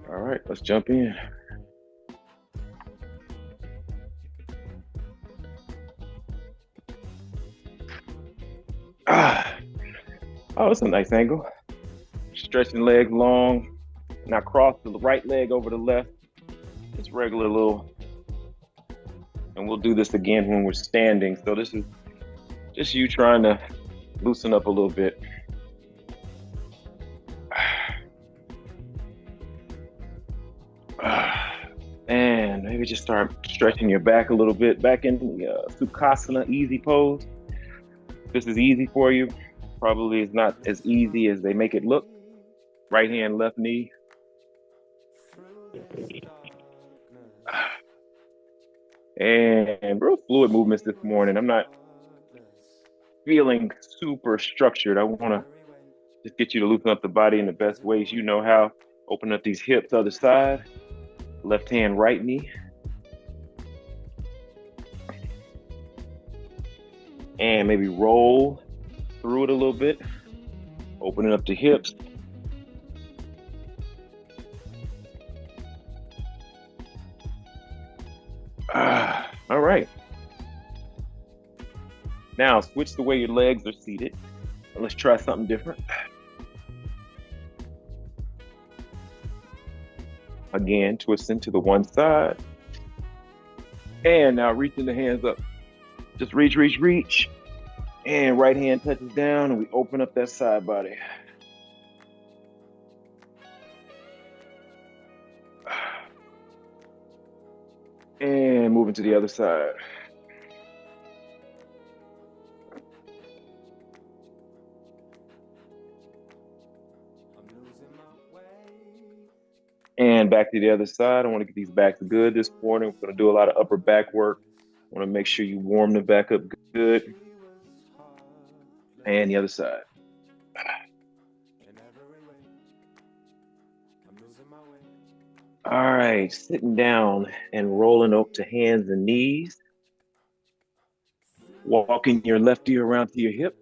All right, let's jump in. Ah, oh, it's a nice angle. Stretching legs long. Now cross the right leg over the left. Just regular little, and we'll do this again when we're standing. So this is just you trying to loosen up a little bit. And maybe just start stretching your back a little bit. Back in the Sukhasana easy pose. This is easy for you. Probably is not as easy as they make it look. Right hand, left knee. And real fluid movements this morning. I'm not feeling super structured. I want to just get you to loosen up the body in the best ways you know how. Open up these hips, other side. Left hand, right knee. And maybe roll through it a little bit. Opening up the hips. All right. Now switch the way your legs are seated. Let's try something different. Again, twisting to the one side. And now reaching the hands up. Just reach, reach, reach. And right hand touches down and we open up that side body. And moving to the other side. And back to the other side. I want to get these backs good this morning. We're going to do a lot of upper back work. I want to make sure you warm the back up good. And the other side. All right, sitting down and rolling up to hands and knees. Walking your left ear around to your hip.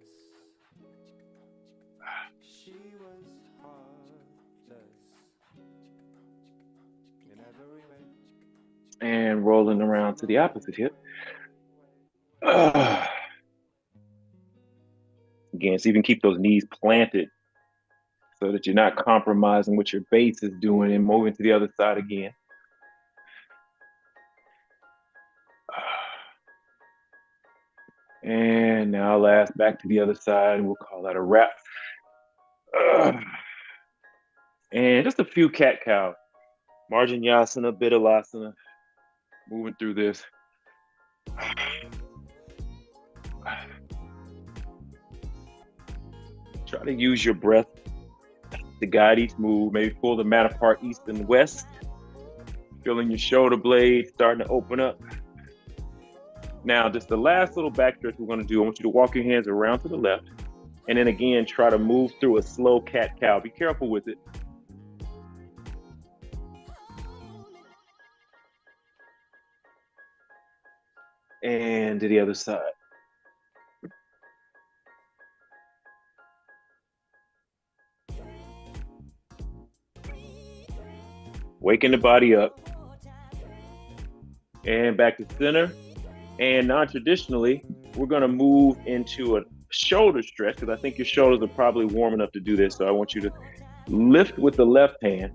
And rolling around to the opposite hip. Again, so you can keep those knees planted so that you're not compromising what your base is doing and moving to the other side again. And now last, back to the other side, and we'll call that a wrap. And just a few cat-cow. Marjanyasana, Bidalasana, moving through this. Try to use your breath to guide each move. Maybe pull the mat apart east and west. Feeling your shoulder blades starting to open up. Now, just the last little back stretch we're going to do, I want you to walk your hands around to the left. And then again, try to move through a slow cat-cow. Be careful with it. And to the other side. Waking the body up. And back to center. And non-traditionally, we're going to move into a shoulder stretch because I think your shoulders are probably warm enough to do this. So I want you to lift with the left hand,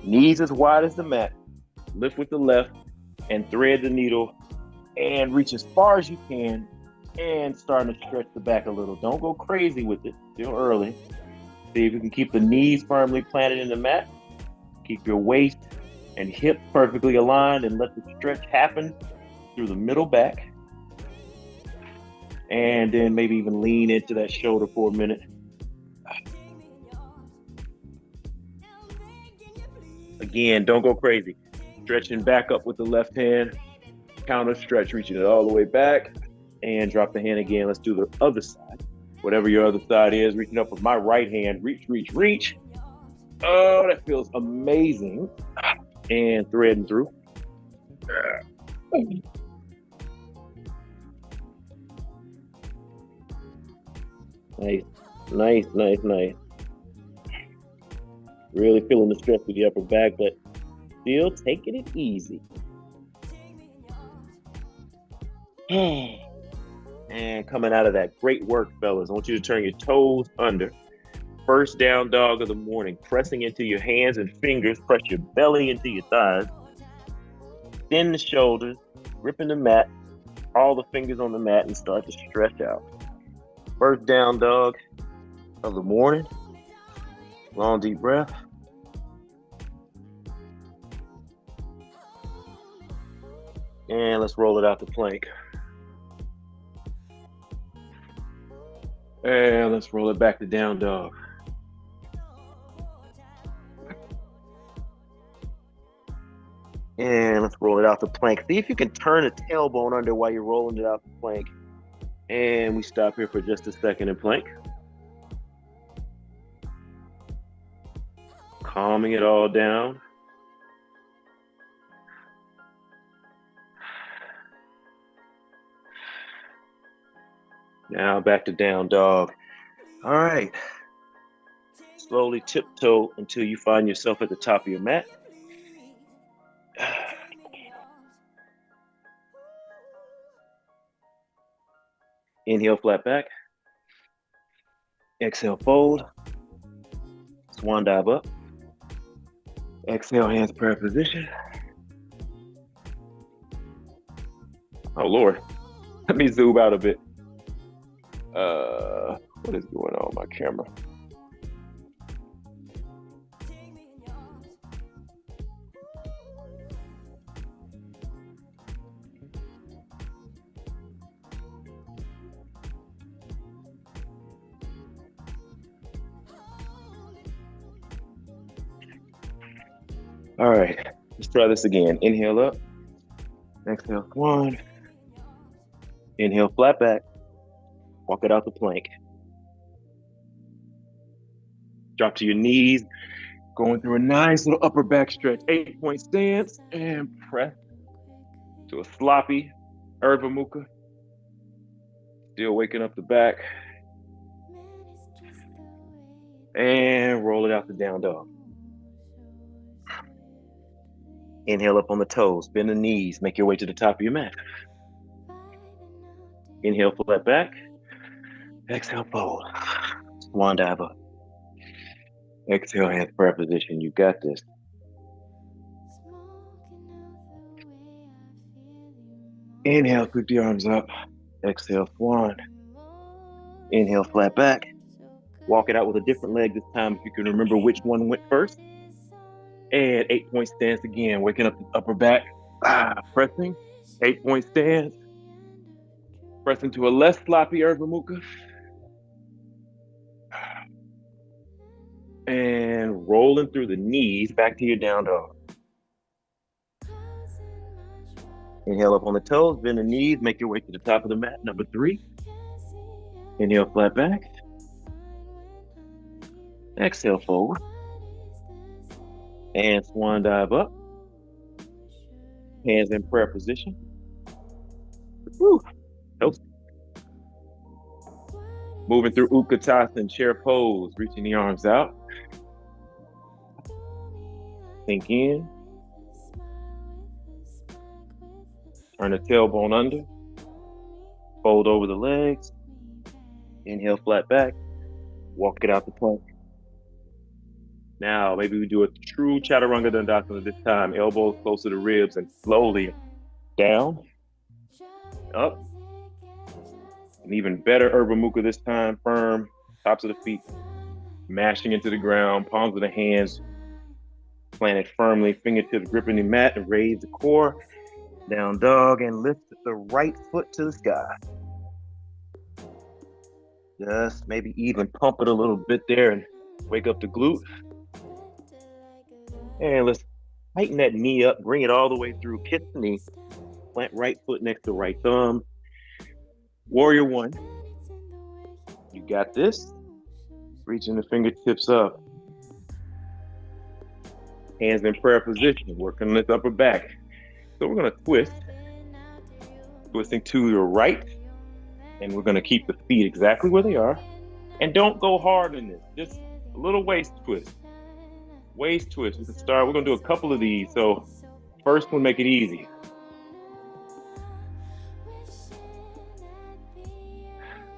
knees as wide as the mat, lift with the left, and thread the needle and reach as far as you can and starting to stretch the back a little. Don't go crazy with it. Still early. See if you can keep the knees firmly planted in the mat. Keep your waist and hips perfectly aligned and let the stretch happen through the middle back. And then maybe even lean into that shoulder for a minute. Again, don't go crazy. Stretching back up with the left hand. Counter stretch, reaching it all the way back. And drop the hand again. Let's do the other side. Whatever your other side is, reaching up with my right hand. Reach, reach, reach. Oh, that feels amazing. And threading through. Nice, nice, nice, nice. Really feeling the stretch with the upper back, but still taking it easy. And coming out of that, great work, fellas. I want you to turn your toes under. First down dog of the morning, pressing into your hands and fingers, press your belly into your thighs, thin the shoulders, gripping the mat, all the fingers on the mat, and start to stretch out. First down dog of the morning. Long deep breath. And let's roll it out to plank. And let's roll it back to down dog. And let's roll it out to plank. See if you can turn the tailbone under while you're rolling it out to plank. And we stop here for just a second in plank. Calming it all down. Now back to down dog. All right. Slowly tiptoe until you find yourself at the top of your mat. Inhale, flat back. Exhale, fold. Swan dive up. Exhale, hands prayer position. Oh, Lord. Let me zoom out a bit. What is going on with my camera? All right, let's try this again. Inhale up. Exhale, one. Inhale, flat back. Walk it out the plank. Drop to your knees. Going through a nice little upper back stretch. 8-point stance and press to a sloppy Urdhva Mukha. Still waking up the back. And roll it out to down dog. Inhale up on the toes, bend the knees, make your way to the top of your mat. Inhale, flat back. Exhale, fold. Swan dive up. Exhale, hands prayer position. You got this. Inhale, sweep the arms up. Exhale, swan. Inhale, flat back. Walk it out with a different leg this time if you can remember which one went first. And 8-point stance again, waking up the upper back. Pressing. 8-point stance. Pressing to a less sloppy Urdhva Mukha. And rolling through the knees back to your down dog. Inhale up on the toes, bend the knees, make your way to the top of the mat. Number 3. Inhale, flat back. Exhale, forward. And swan dive up. Hands in prayer position. Woo. Helps. Moving through Utkatasana, chair pose, reaching the arms out. Sink in. Turn the tailbone under. Fold over the legs. Inhale, flat back. Walk it out the plank. Now, maybe we do a true Chaturanga Dandasana this time. Elbows close to the ribs and slowly down, up. And even better Urdhva Mukha this time, firm, tops of the feet, mashing into the ground, palms of the hands planted firmly, fingertips gripping the mat, and raise the core, down dog, and lift the right foot to the sky. Just maybe even pump it a little bit there and wake up the glute. And let's tighten that knee up, bring it all the way through, kiss the knee, plant right foot next to right thumb. Warrior 1. You got this. Reaching the fingertips up. Hands in prayer position, working this upper back. So we're going to twist. Twisting to your right. And we're going to keep the feet exactly where they are. And don't go hard in this. Just a little waist twist. Waist twist. We're gonna do a couple of these. So first one, make it easy.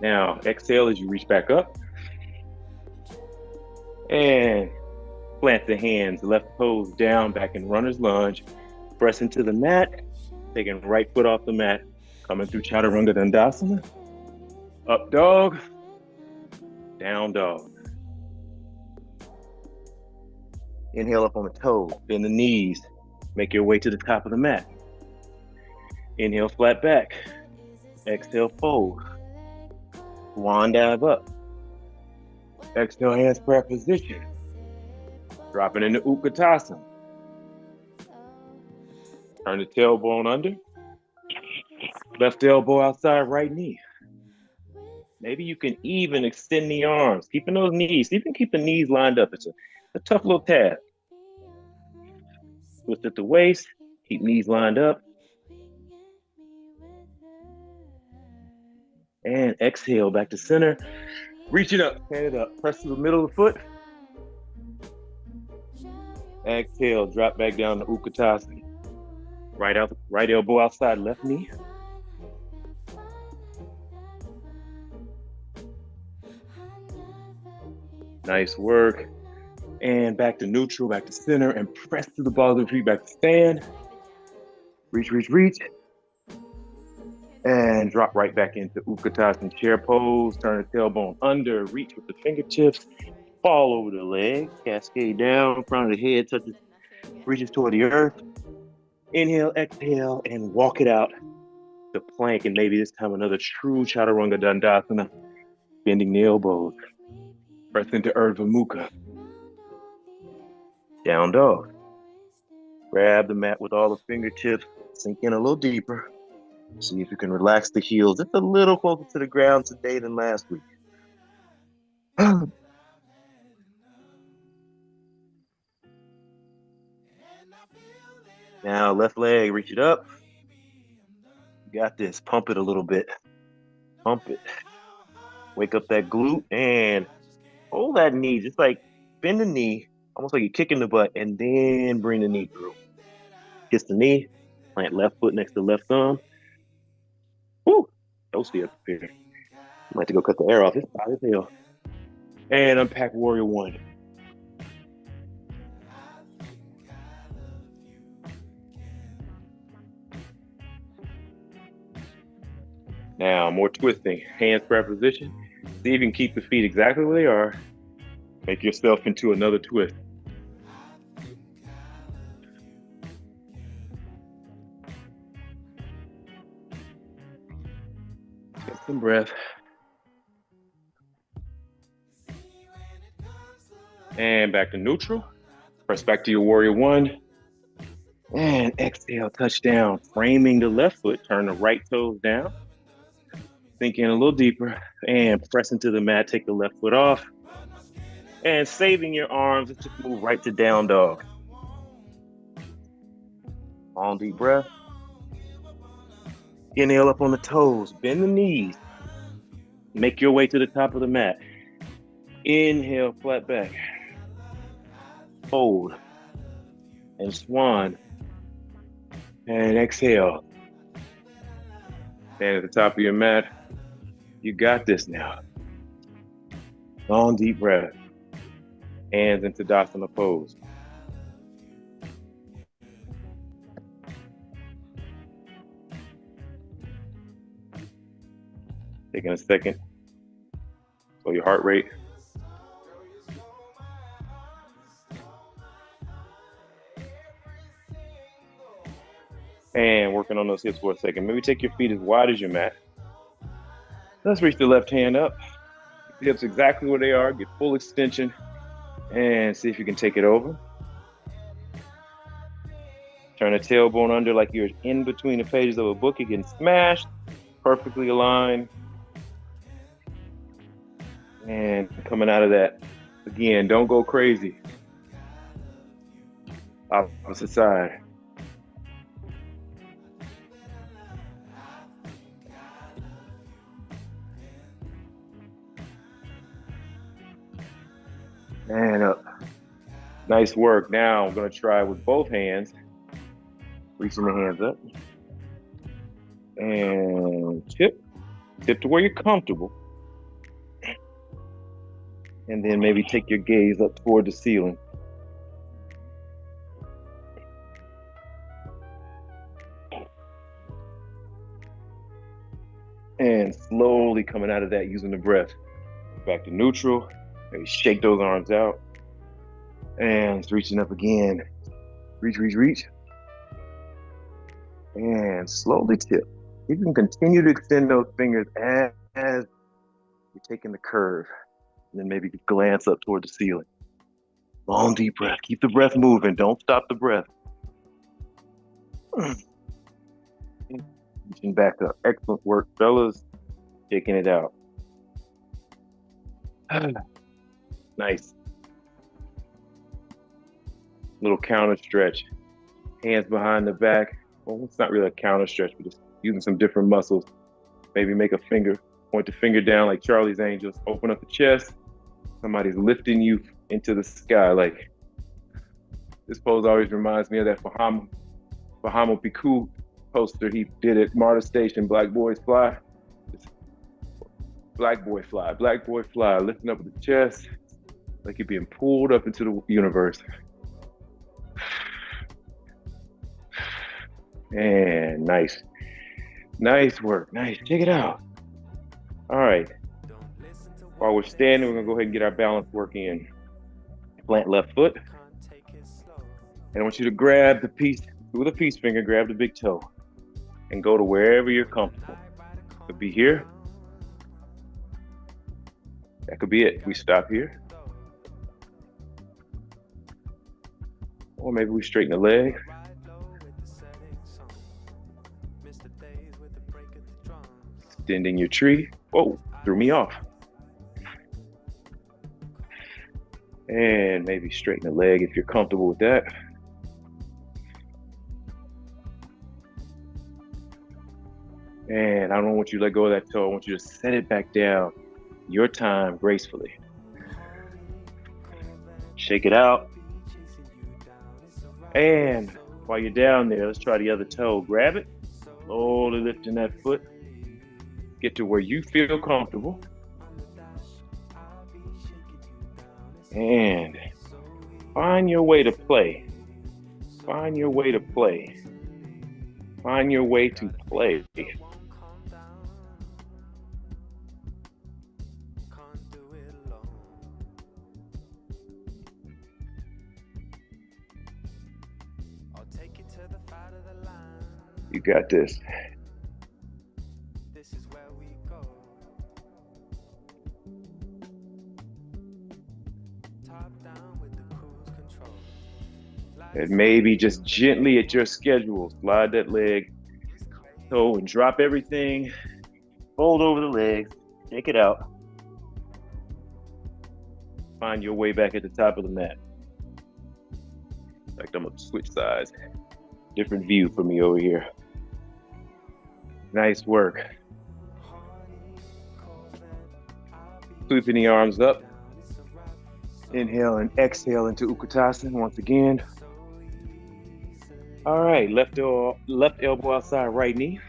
Now exhale as you reach back up. And plant the hands, left toes down, back in runner's lunge. Press into the mat, taking right foot off the mat, coming through Chaturanga Dandasana. Up dog, down dog. Inhale up on the toes, bend the knees, make your way to the top of the mat. Inhale, flat back. Exhale, fold. Swan dive up. Exhale, handspring position. Dropping into Utkatasana. Turn the tailbone under. Left elbow outside right knee. Maybe you can even extend the arms, keeping those knees. You can keep the knees lined up. It's a tough little task. Twist at the waist, keep knees lined up. And exhale, back to center. Reach it up, stand it up. Press to the middle of the foot. Exhale, drop back down to Utkatasana. Right elbow outside left knee. Nice work. And back to neutral, back to center, and press to the balls of the feet, back to stand. Reach, reach, reach. And drop right back into Utkatasana chair pose. Turn the tailbone under, reach with the fingertips. Fall over the legs, cascade down, front of the head touches, reaches toward the earth. Inhale, exhale, and walk it out to plank, and maybe this time another true Chaturanga Dandasana. Bending the elbows. Press into Urdhva Mukha. Down dog. Grab the mat with all the fingertips. Sink in a little deeper. See if you can relax the heels just a little closer to the ground today than last week. Now, left leg, reach it up. You got this. Pump it a little bit. Pump it. Wake up that glute and hold that knee. Just like bend the knee, almost like you're kicking the butt, and then bring the knee through. Kiss the knee. Plant left foot next to left thumb. Woo! Toasty up here. Might have to go cut the air off. It's hot as hell. And unpack warrior one. Now, more twisting. Hands prayer position. See if you can keep the feet exactly where they are. Make yourself into another twist. Get some breath. And back to neutral. Press back to your warrior one. And exhale, touch down. Framing the left foot. Turn the right toes down. Sink in a little deeper. And press into the mat. Take the left foot off. And saving your arms, just move right to down dog. Long deep breath. Inhale up on the toes. Bend the knees. Make your way to the top of the mat. Inhale, flat back. Fold. And swan. And exhale. Stand at the top of your mat. You got this now. Long deep breath. Hands into Tadasana pose. Taking a second. Slow your heart rate. And working on those hips for a second. Maybe take your feet as wide as your mat. Let's reach the left hand up. Hips exactly where they are. Get full extension. And see if you can take it over. Turn the tailbone under like you're in between the pages of a book. You're getting smashed. Perfectly aligned. And coming out of that. Again, don't go crazy. Opposite side. And up. Nice work. Now I'm going to try with both hands, reaching the hands up. And tip to where you're comfortable. And then maybe take your gaze up toward the ceiling. And slowly coming out of that using the breath. Back to neutral. Maybe shake those arms out. And reaching up again. Reach. And slowly tip. You can continue to extend those fingers as you're taking the curve. And then maybe glance up toward the ceiling. Long, deep breath. Keep the breath moving. Don't stop the breath. Reaching back up. Excellent work, fellas. Taking it out. Nice. Little counter stretch. Hands behind the back. Well, it's not really a counter stretch, but just using some different muscles. Maybe make a finger, point the finger down like Charlie's Angels. Open up the chest. Somebody's lifting you into the sky. Like, this pose always reminds me of that Fahamo Piku poster he did at MARTA Station, Black Boys Fly. Black boy fly, lifting up the chest like you're being pulled up into the universe. And nice work, nice, check it out. All right, while we're standing, we're gonna go ahead and get our balance work in. Plant left foot, and I want you to grab the piece, with a peace finger, grab the big toe, and go to wherever you're comfortable. Could be here. That could be it. We stop here. Or maybe we straighten the leg. Extending your tree. Whoa, threw me off. And maybe straighten the leg if you're comfortable with that. And I don't want you to let go of that toe. I want you to set it back down. Your time, gracefully. Shake it out. And while you're down there, let's try the other toe. Grab it, slowly lifting that foot. Get to where you feel comfortable. And find your way to play. Find your way to play. Find your way to play. You got this. This is where we go. Top down with the cruise control. And maybe just gently at your schedule, slide that leg, toe, and drop everything. Fold over the legs, take it out. Find your way back at the top of the mat. In fact, I'm gonna switch sides. Different view for me over here. Nice work. Sweeping the arms up. Inhale and exhale into Utkatasana once again. All right, left elbow outside right knee.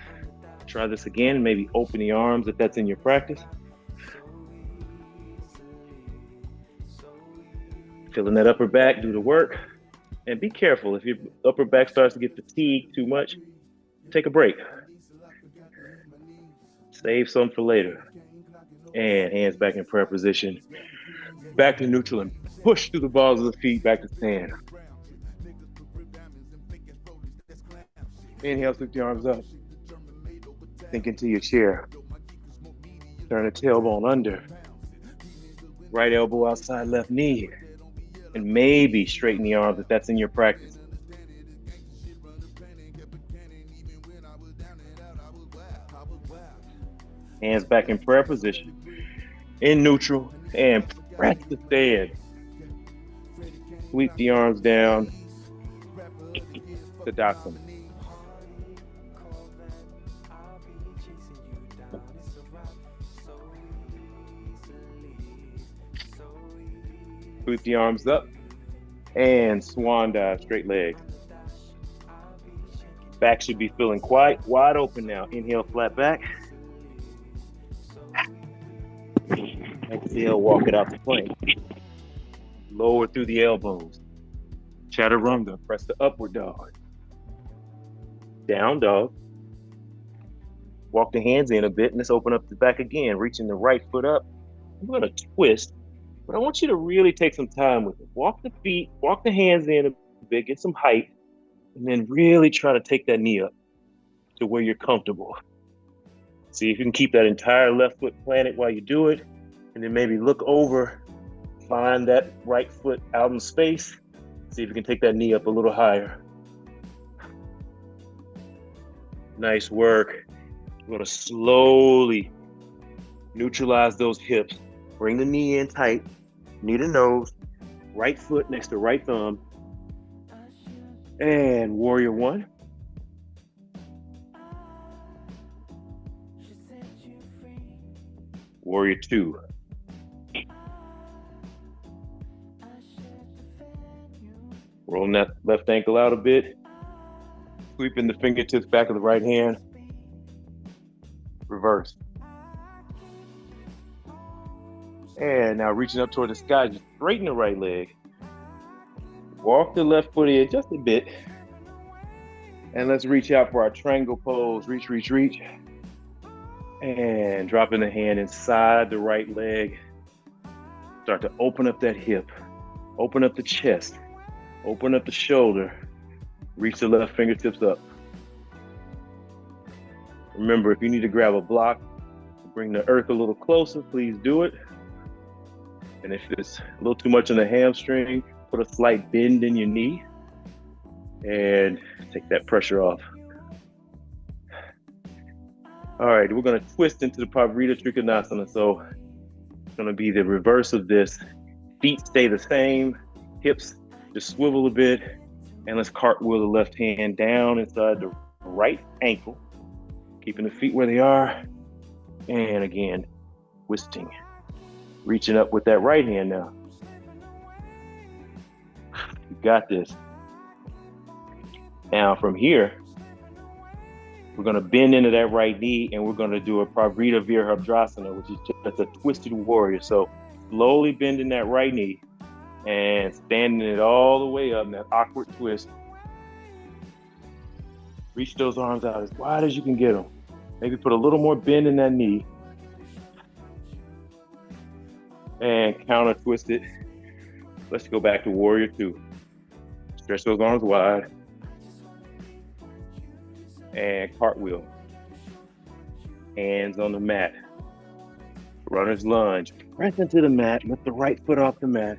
Try this again, maybe open the arms if that's in your practice. Feeling that upper back, do the work. And be careful, if your upper back starts to get fatigued too much, take a break. Save some for later. And hands back in prayer position. Back to neutral and push through the balls of the feet back to stand. Inhale, sweep the arms up. Sink into your chair. Turn the tailbone under. Right elbow outside left knee. And maybe straighten the arms if that's in your practice. Hands back in prayer position. In neutral and press the stand. Sweep the arms down. Tadasana. Sweep the arms up. And swan dive, straight leg. Back should be feeling quite wide open now. Inhale, flat back. Exhale, walk it out to plank. Lower through the elbows. Chaturanga, press the upward dog. Down dog. Walk the hands in a bit and let's open up the back again, reaching the right foot up. I'm going to twist, but I want you to really take some time with it. Walk the feet, walk the hands in a bit, get some height, and then really try to take that knee up to where you're comfortable. See if you can keep that entire left foot planted while you do it, and then maybe look over, find that right foot out in space. See if you can take that knee up a little higher. Nice work. We're going to slowly neutralize those hips. Bring the knee in tight, knee to nose, right foot next to right thumb. And warrior one. Warrior two. Rolling that left ankle out a bit. Sweeping the fingertips back of the right hand. Reverse. And now reaching up toward the sky, just straighten the right leg. Walk the left foot in just a bit. And let's reach out for our triangle pose. Reach, reach, reach. And dropping the hand inside the right leg. Start to open up that hip. Open up the chest. Open up the shoulder. Reach the left fingertips up. Remember, if you need to grab a block, bring the earth a little closer, please do it. And if it's a little too much on the hamstring, put a slight bend in your knee and take that pressure off. All right, we're gonna twist into the Parivrtta Trikonasana. So it's gonna be the reverse of this. Feet stay the same, hips just swivel a bit, and let's cartwheel the left hand down inside the right ankle, keeping the feet where they are. And again, twisting. Reaching up with that right hand now. You got this. Now from here, we're gonna bend into that right knee and we're gonna do a Parivrtta Virabhadrasana, which is just a twisted warrior. So slowly bending that right knee and standing it all the way up in that awkward twist. Reach those arms out as wide as you can get them. Maybe put a little more bend in that knee. And counter twist it. Let's go back to warrior two. Stretch those arms wide. And cartwheel. Hands on the mat. Runner's lunge. Press into the mat. Lift the right foot off the mat.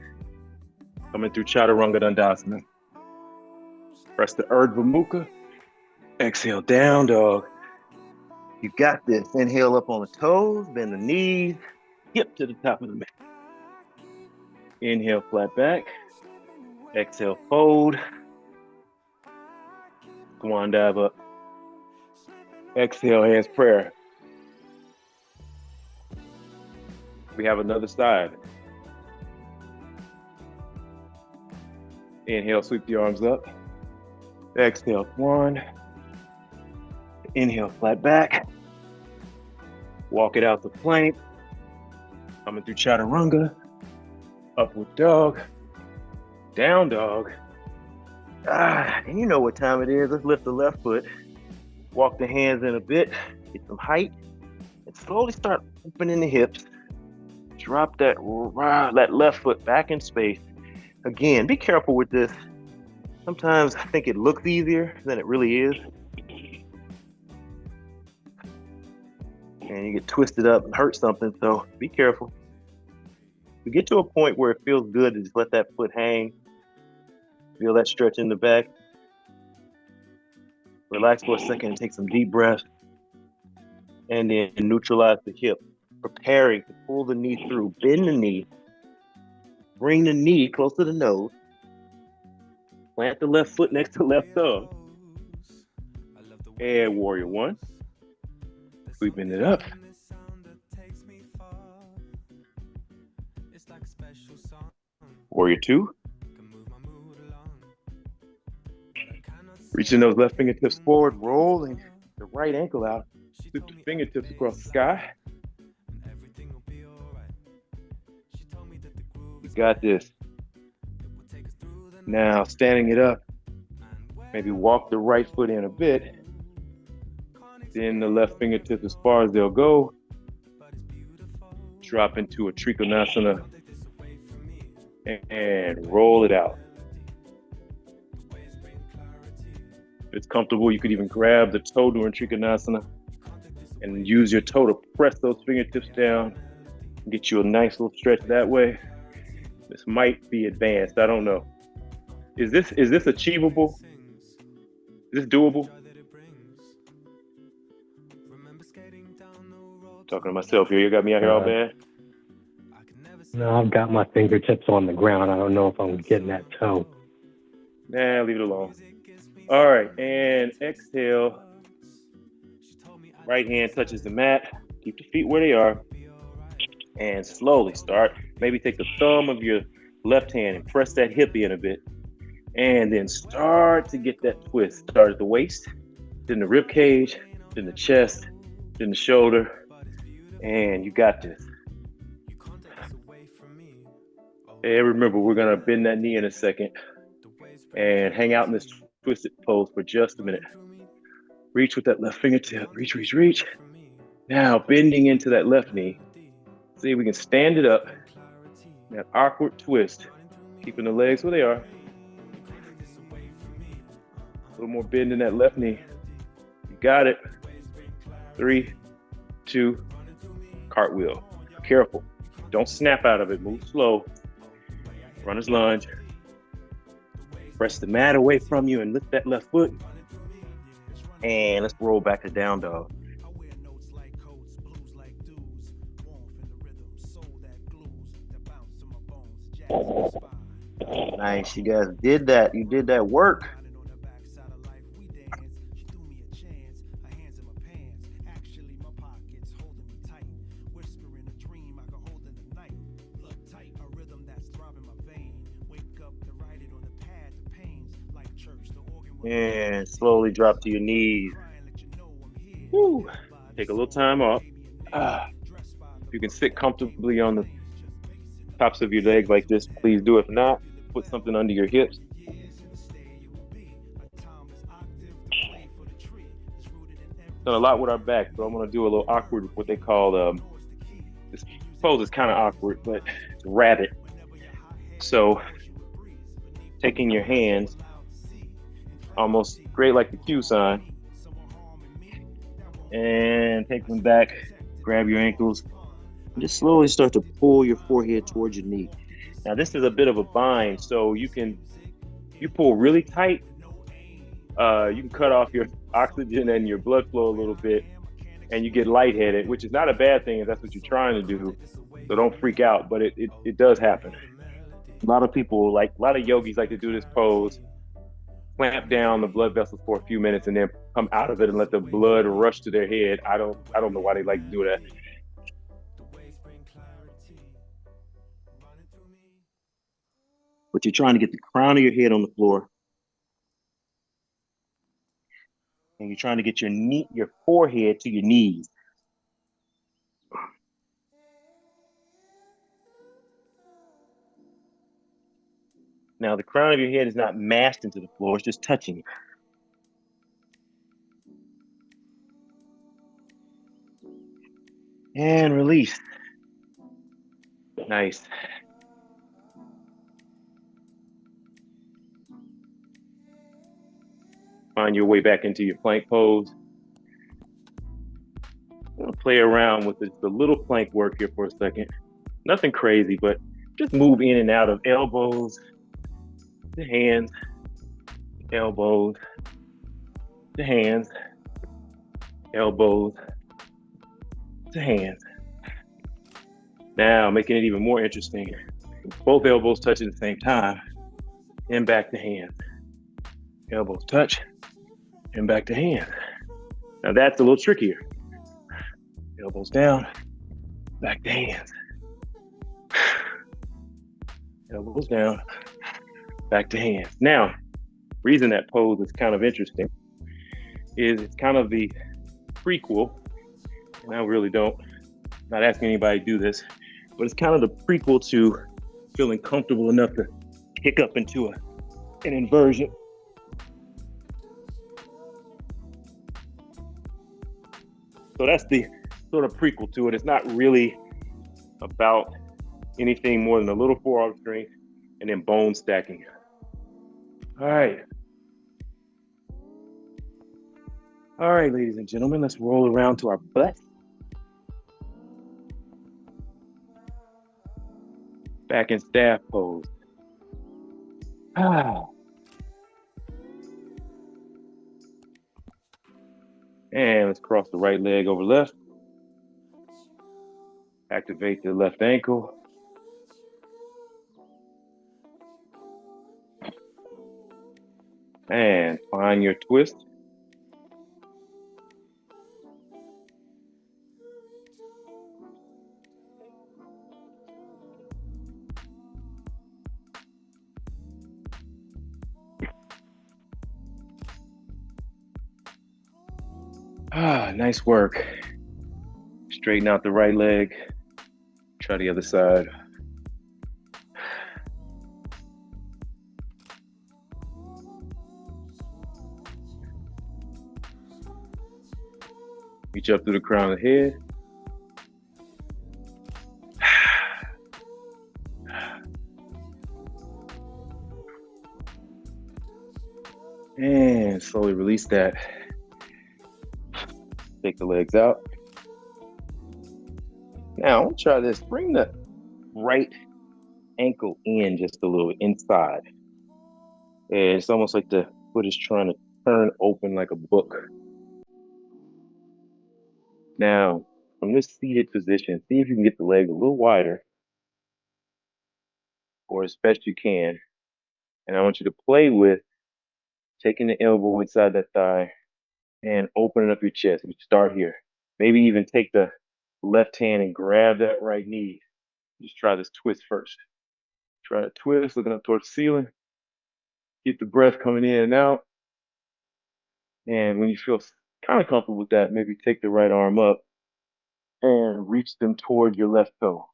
Coming through Chaturanga Dandasana. Press the Urdhva Mukha. Exhale, down dog. You got this. Inhale up on the toes, bend the knees, hip to the top of the mat. Inhale, flat back. Exhale, fold. Swan dive up. Exhale, hands prayer. We have another side. Inhale, sweep the arms up. Exhale, one. Inhale, flat back. Walk it out to plank. Coming through Chaturanga. Upward dog. Down dog. And you know what time it is. Let's lift the left foot. Walk the hands in a bit. Get some height. And slowly start opening the hips. Drop that left foot back in space. Again, be careful with this. Sometimes I think it looks easier than it really is. And you get twisted up and hurt something, so be careful. We get to a point where it feels good to just let that foot hang. Feel that stretch in the back. Relax for a second and take some deep breaths. And then neutralize the hip. Preparing to pull the knee through. Bend the knee. Bring the knee close to the nose. Plant the left foot next to the left thumb. And warrior one. Sweeping it up. Warrior two. Reaching those left fingertips forward, rolling the right ankle out, sweep the fingertips across the sky. You got this. Now, standing it up, maybe walk the right foot in a bit, then the left fingertips as far as they'll go, drop into a Trikonasana, and roll it out. If it's comfortable, you could even grab the toe during Trikonasana and use your toe to press those fingertips down and get you a nice little stretch that way. This might be advanced, I don't know. Is this achievable? Is this doable? Talking to myself here. You got me out here all bad? No, I've got my fingertips on the ground. I don't know if I'm getting that toe. Nah, leave it alone. All right, and exhale. Right hand touches the mat. Keep the feet where they are. And slowly start. Maybe take the thumb of your left hand and press that hip in a bit. And then start to get that twist. Start at the waist, then the rib cage, then the chest, then the shoulder. And you got this. And remember, we're going to bend that knee in a second and hang out in this twisted pose for just a minute. Reach with that left fingertip. Reach, reach, reach. Now, bending into that left knee. See if we can stand it up. That awkward twist. Keeping the legs where they are. A little more bend in that left knee. You got it. 3, 2, cartwheel. Careful. Don't snap out of it. Move slow. Runner's lunge. Press the mat away from you and lift that left foot. And let's roll back to down dog. Nice. You guys did that. You did that work. And slowly drop to your knees. Woo. Take a little time off. If you can sit comfortably on the tops of your legs like this, please do. If not, put something under your hips. Done a lot with our back, so I'm going to do a little awkward, what they call, this pose is kind of awkward, but it's rabbit. So taking your hands, almost great like the Q sign, and take them back, grab your ankles, and just slowly start to pull your forehead towards your knee. Now this is a bit of a bind, so you pull really tight, you can cut off your oxygen and your blood flow a little bit, and you get lightheaded, which is not a bad thing if that's what you're trying to do, so don't freak out, but it does happen. A lot of yogis like to do this pose, clamp down the blood vessels for a few minutes and then come out of it and let the blood rush to their head. I don't know why they like to do that. But you're trying to get the crown of your head on the floor. And you're trying to get your forehead to your knees. Now, the crown of your head is not mashed into the floor, it's just touching it. And release. Nice. Find your way back into your plank pose. I'm going to play around with the little plank work here for a second. Nothing crazy, but just move in and out of elbows, the hands, elbows, the hands, elbows, the hands. Now, making it even more interesting, both elbows touch at the same time, and back to hands. Elbows touch, and back to hands. Now that's a little trickier. Elbows down, back to hands. Elbows down, back to hands. Now, Reason that pose is kind of interesting is it's kind of the prequel, and I really don't, not asking anybody to do this, but it's kind of the prequel to feeling comfortable enough to kick up into an inversion. So that's the sort of prequel to it. It's not really about anything more than a little forearm strength and then bone stacking. All right. All right, ladies and gentlemen, let's roll around to our butt. Back in staff pose. Ah. And let's cross the right leg over left. Activate the left ankle. And find your twist. Ah, nice work. Straighten out the right leg. Try the other side. Reach up through the crown of the head. And slowly release that. Take the legs out. Now, I'll try this. Bring the right ankle in just a little inside. And it's almost like the foot is trying to turn open like a book. Now, from this seated position, see if you can get the leg a little wider or as best you can. And I want you to play with taking the elbow inside that thigh and opening up your chest. You start here. Maybe even take the left hand and grab that right knee. Just try this twist first. Try to twist, looking up towards the ceiling. Get the breath coming in and out. And when you feel kind of comfortable with that, maybe take the right arm up and reach them toward your left toe.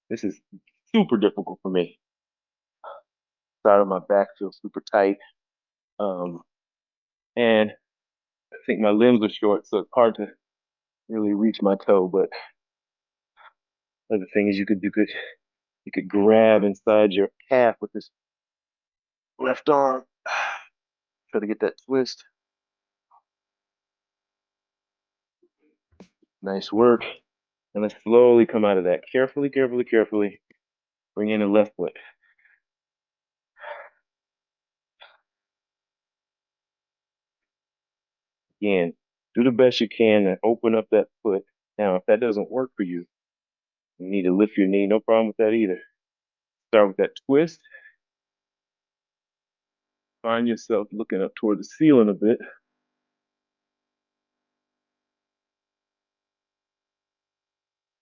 This is super difficult for me. Side of my back feels super tight. And I think my limbs are short, so it's hard to really reach my toe. But the other thing is you could grab inside your calf with this left arm. Try to get that twist. Nice work. And let's slowly come out of that. Carefully, carefully, carefully. Bring in the left foot. Again, do the best you can and open up that foot. Now, if that doesn't work for you, you need to lift your knee. No problem with that either. Start with that twist. Find yourself looking up toward the ceiling a bit.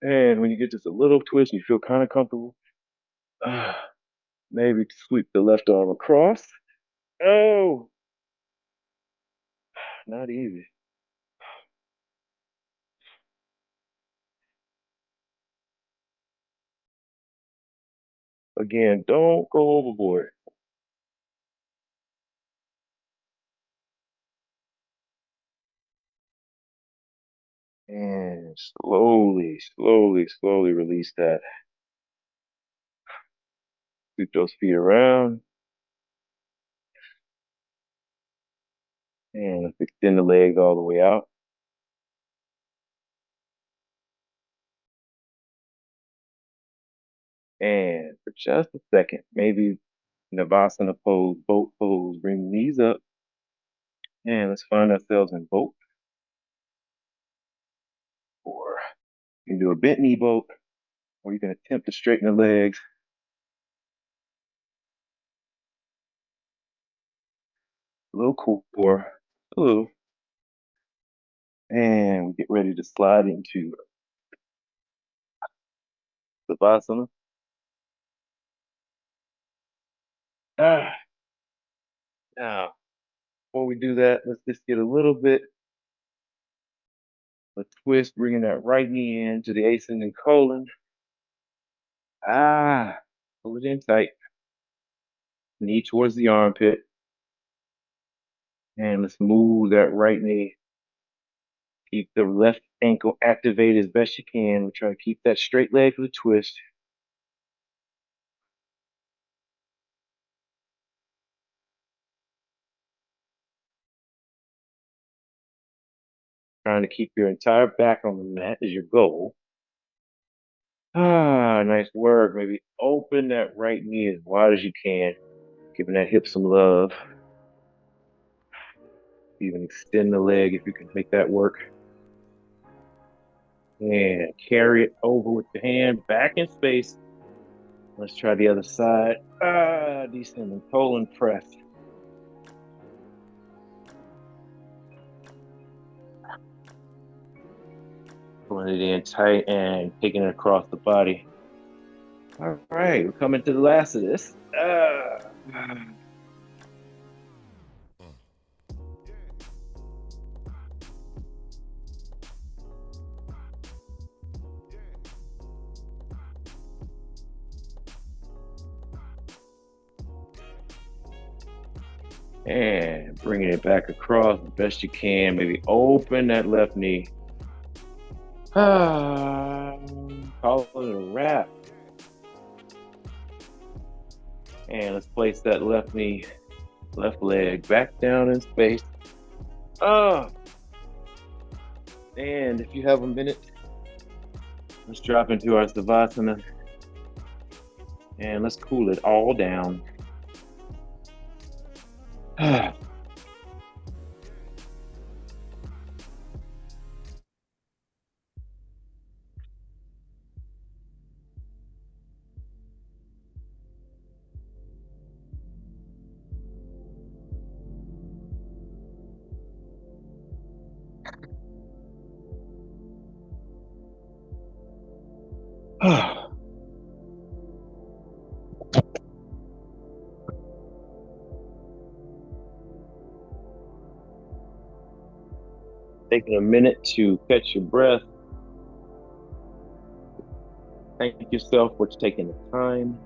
And when you get just a little twist, you feel kind of comfortable. Maybe sweep the left arm across. Oh, not easy. Again, don't go overboard. And slowly, slowly, slowly release that. Sweep those feet around. And let's extend the legs all the way out. And for just a second, maybe Navasana pose, boat pose, bring the knees up. And let's find ourselves in boat. Or you can do a bent knee boat, or you can attempt to straighten the legs. A little core, a little. And we get ready to slide into Savasana. Ah, Now, before we do that, let's just get a little bit of a twist, bringing that right knee into the ascending colon. Pull it in tight. Knee towards the armpit. And let's move that right knee. Keep the left ankle activated as best you can. We'll try to keep that straight leg for the twist. Trying to keep your entire back on the mat is your goal. Nice work. Maybe open that right knee as wide as you can, giving that hip some love. Even extend the leg if you can make that work. And carry it over with the hand back in space. Let's try the other side. Descending colon press. Pulling it in tight and taking it across the body. All right, we're coming to the last of this. And bringing it back across the best you can. Maybe open that left knee. Call it a wrap. And let's place that left knee, left leg back down in space. And if you have a minute, let's drop into our Savasana. And let's cool it all down. Taking a minute to catch your breath. Thank yourself for taking the time.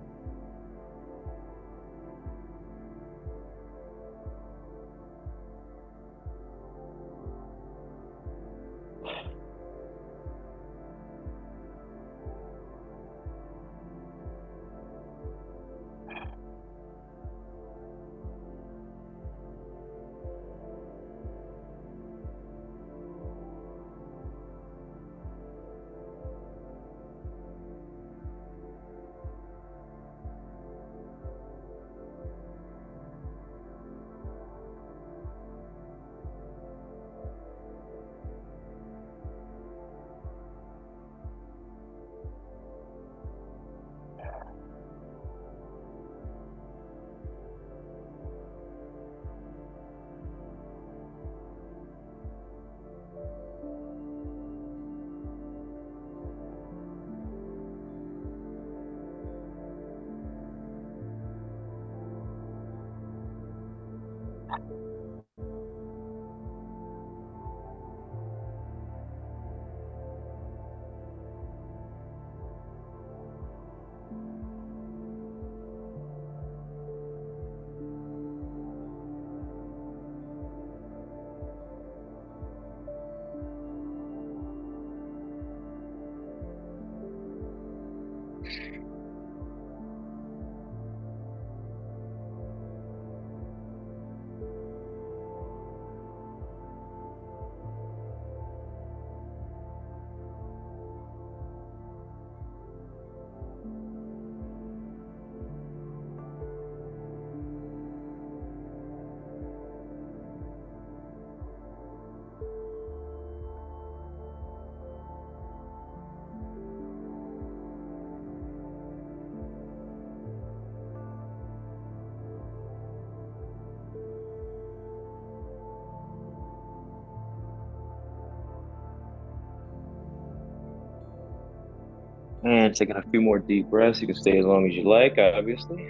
And taking a few more deep breaths. You can stay as long as you like, obviously.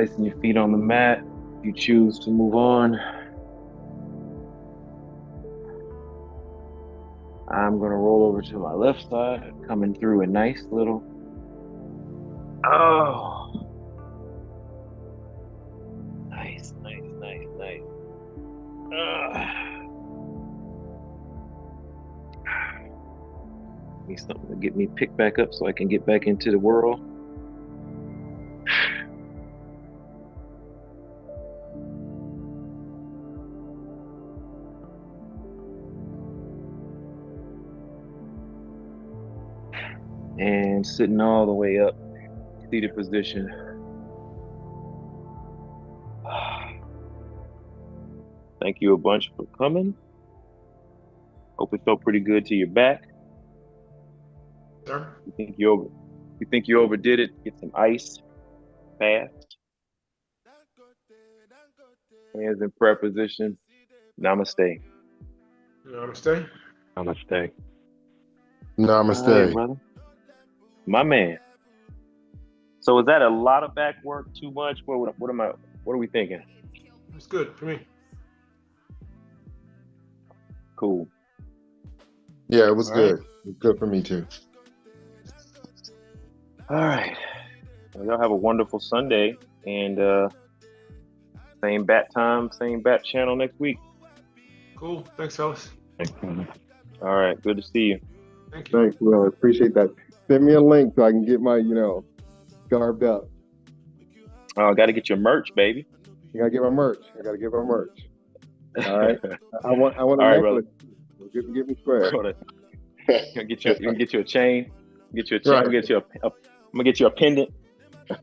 Placing your feet on the mat. If you choose to move on, I'm going to roll over to my left side, coming through a nice little. Oh, nice. Need something to get me picked back up so I can get back into the world. And sitting all the way up, seated position. Thank you a bunch for coming. Hope it felt pretty good to your back. Sir? You think you overdid it? Get some ice fast. Hands in prayer position. Namaste. Namaste. Namaste. All right, Namaste. brother. My man. So is that a lot of back work? Too much? What are we thinking? It's good for me. Cool. Yeah, it was All right. good. It was good for me too. All right. Well, y'all have a wonderful Sunday, and same bat time, same bat channel next week. Cool. Thanks, fellas. All right. Good to see you. Thank you. Thanks, Will. Appreciate that. Send me a link so I can get my, garbed up. Oh, got to get your merch, baby. I gotta get my merch. All right. I want a All right, necklace. Give me square. Brother. Get you a chain. Get you a chain. Right. I'm gonna get you a pendant.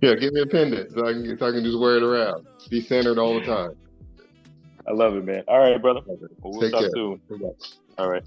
Yeah, give me a pendant so I can just wear it around. Be centered all the time. I love it, man. All right, brother. Well, we'll Take talk care. soon. All right.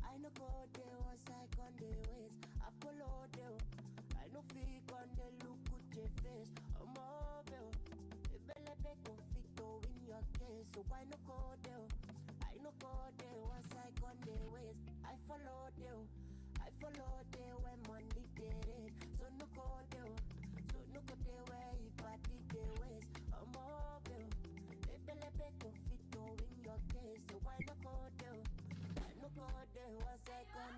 I no go there once I on the ways. I follow there. I no fake on the look with your face. I'm mobile. Belle conflicto in your case. So why no go there? I no go there once I on the ways. I follow there. I follow there when money did it. So no go there. So no go there where you party the ways. I'm mobile. Belle conflicto in your case. So why no go there? I no go there once I on